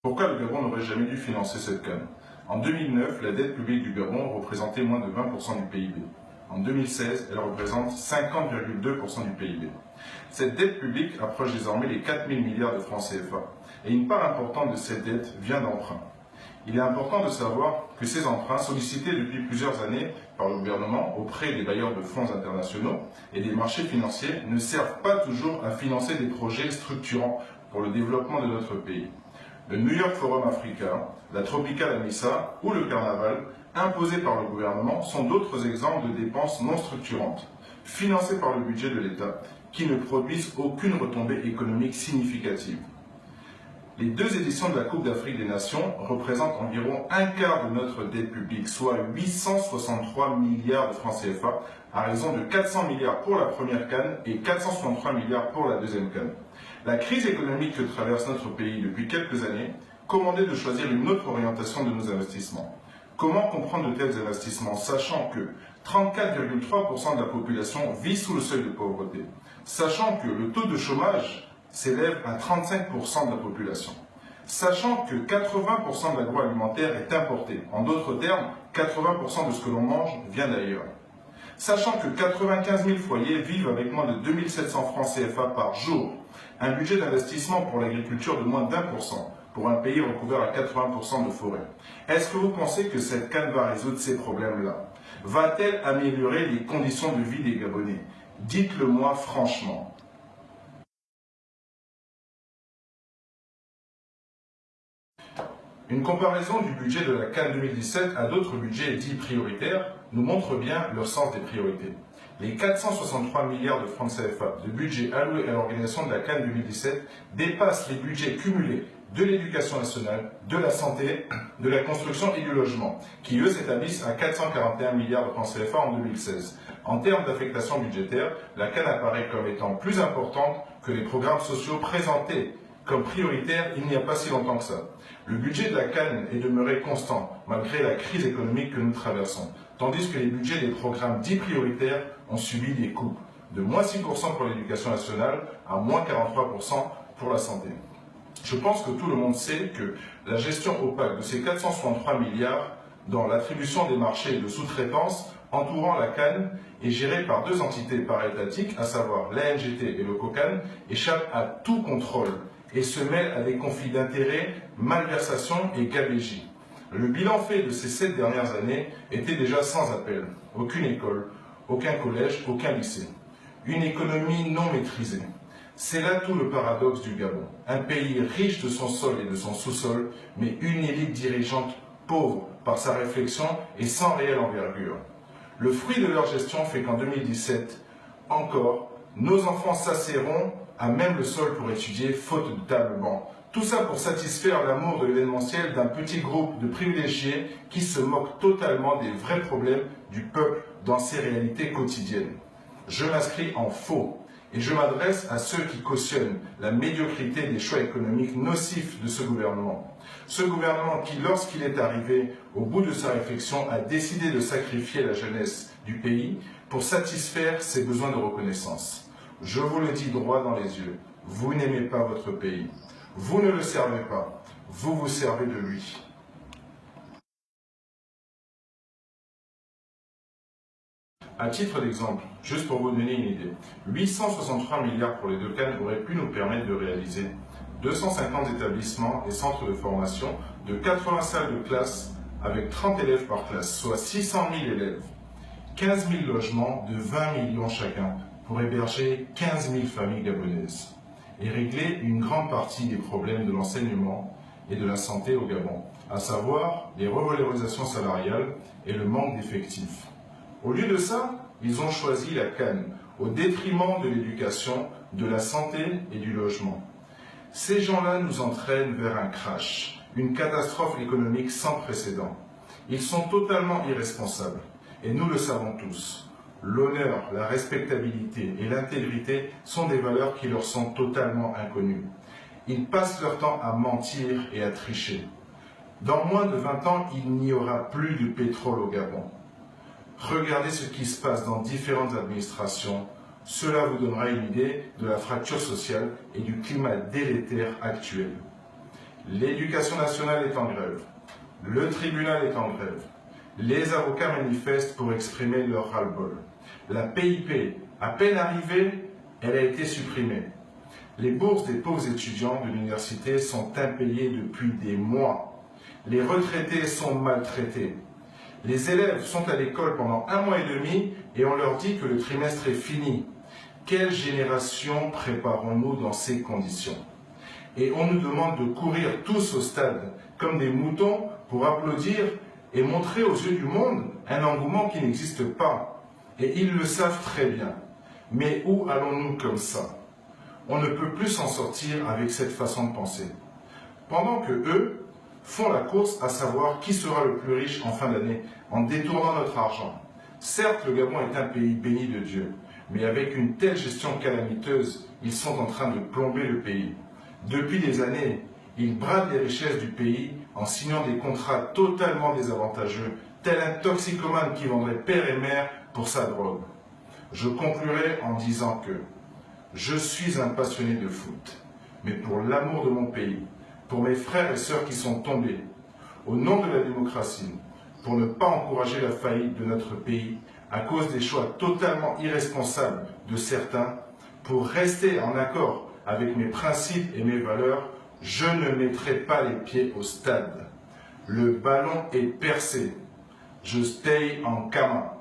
Pourquoi le Gabon n'aurait jamais dû financer cette canne? En 2009, la dette publique du Gabon représentait moins de 20% du PIB. En 2016, elle représente 50,2% du PIB. Cette dette publique approche désormais les 4 000 milliards de francs CFA, et une part importante de cette dette vient d'emprunts. Il est important de savoir que ces emprunts, sollicités depuis plusieurs années par le gouvernement auprès des bailleurs de fonds internationaux et des marchés financiers, ne servent pas toujours à financer des projets structurants pour le développement de notre pays. Le New York Forum Africa, la Tropical Amissa ou le Carnaval, imposés par le gouvernement, sont d'autres exemples de dépenses non structurantes, financées par le budget de l'État, qui ne produisent aucune retombée économique significative. Les deux éditions de la Coupe d'Afrique des Nations représentent environ un quart de notre dette publique, soit 863 milliards de francs CFA, à raison de 400 milliards pour la première canne et 463 milliards pour la deuxième canne. La crise économique que traverse notre pays depuis quelques années commandait de choisir une autre orientation de nos investissements. Comment comprendre de tels investissements, sachant que 34,3% de la population vit sous le seuil de pauvreté, sachant que le taux de chômage s'élève à 35% de la population, sachant que 80% de l'agroalimentaire est importé, en d'autres termes, 80% de ce que l'on mange vient d'ailleurs, sachant que 95 000 foyers vivent avec moins de 2 700 francs CFA par jour, un budget d'investissement pour l'agriculture de moins d'1%, pour un pays recouvert à 80% de forêt. Est-ce que vous pensez que cette canne va résoudre ces problèmes-là? Va-t-elle améliorer les conditions de vie des Gabonais? Dites-le moi franchement. Une comparaison du budget de la CAN 2017 à d'autres budgets dits prioritaires nous montre bien leur sens des priorités. Les 463 milliards de francs CFA de budget alloués à l'organisation de la CAN 2017 dépassent les budgets cumulés de l'éducation nationale, de la santé, de la construction et du logement, qui eux s'établissent à 441 milliards de francs CFA en 2016. En termes d'affectation budgétaire, la CAN apparaît comme étant plus importante que les programmes sociaux présentés comme prioritaires il n'y a pas si longtemps que ça. Le budget de la CAN est demeuré constant, malgré la crise économique que nous traversons, tandis que les budgets des programmes dits prioritaires ont subi des coupes, de moins 6% pour l'éducation nationale à moins 43% pour la santé. Je pense que tout le monde sait que la gestion opaque de ces 463 milliards dans l'attribution des marchés de sous-traitance entourant la CAN est gérée par deux entités para-étatiques, à savoir l'ANGT et le COCAN, échappe à tout contrôle et se mêle à des conflits d'intérêts, malversations et gabegies. Le bilan fait de ces 7 dernières années était déjà sans appel. Aucune école, aucun collège, aucun lycée. Une économie non maîtrisée. C'est là tout le paradoxe du Gabon. Un pays riche de son sol et de son sous-sol, mais une élite dirigeante pauvre par sa réflexion et sans réelle envergure. Le fruit de leur gestion fait qu'en 2017, encore, nos enfants s'asserront à même le sol pour étudier, faute de table-banc. Tout ça pour satisfaire l'amour de l'événementiel d'un petit groupe de privilégiés qui se moquent totalement des vrais problèmes du peuple dans ses réalités quotidiennes. Je m'inscris en faux et je m'adresse à ceux qui cautionnent la médiocrité des choix économiques nocifs de ce gouvernement. Ce gouvernement qui, lorsqu'il est arrivé au bout de sa réflexion, a décidé de sacrifier la jeunesse du pays pour satisfaire ses besoins de reconnaissance. Je vous le dis droit dans les yeux, vous n'aimez pas votre pays. Vous ne le servez pas, vous vous servez de lui. À titre d'exemple, juste pour vous donner une idée, 863 milliards pour les deux cannes auraient pu nous permettre de réaliser 250 établissements et centres de formation, de 80 salles de classe avec 30 élèves par classe, soit 600 000 élèves, 15 000 logements de 20 millions chacun pour héberger 15 000 familles gabonaises et régler une grande partie des problèmes de l'enseignement et de la santé au Gabon, à savoir les revalorisations salariales et le manque d'effectifs. Au lieu de ça, ils ont choisi la CAN, au détriment de l'éducation, de la santé et du logement. Ces gens-là nous entraînent vers un crash, une catastrophe économique sans précédent. Ils sont totalement irresponsables, et nous le savons tous. L'honneur, la respectabilité et l'intégrité sont des valeurs qui leur sont totalement inconnues. Ils passent leur temps à mentir et à tricher. Dans moins de 20 ans, il n'y aura plus de pétrole au Gabon. Regardez ce qui se passe dans différentes administrations. Cela vous donnera une idée de la fracture sociale et du climat délétère actuel. L'éducation nationale est en grève. Le tribunal est en grève. Les avocats manifestent pour exprimer leur ras-le-bol. La PIP, à peine arrivée, elle a été supprimée. Les bourses des pauvres étudiants de l'université sont impayées depuis des mois. Les retraités sont maltraités. Les élèves sont à l'école pendant 1 mois et demi et on leur dit que le trimestre est fini. Quelle génération préparons-nous dans ces conditions? Et on nous demande de courir tous au stade, comme des moutons, pour applaudir et montrer aux yeux du monde un engouement qui n'existe pas. Et ils le savent très bien. Mais où allons-nous comme ça? On ne peut plus s'en sortir avec cette façon de penser. Pendant que eux font la course à savoir qui sera le plus riche en fin d'année, en détournant notre argent. Certes, le Gabon est un pays béni de Dieu, mais avec une telle gestion calamiteuse, ils sont en train de plomber le pays. Depuis des années, ils bradent les richesses du pays en signant des contrats totalement désavantageux, tel un toxicomane qui vendrait père et mère pour sa drogue. Je conclurai en disant que je suis un passionné de foot, mais pour l'amour de mon pays, pour mes frères et sœurs qui sont tombés, au nom de la démocratie, pour ne pas encourager la faillite de notre pays à cause des choix totalement irresponsables de certains, pour rester en accord avec mes principes et mes valeurs, je ne mettrai pas les pieds au stade. Le ballon est percé. Je stay en Kama.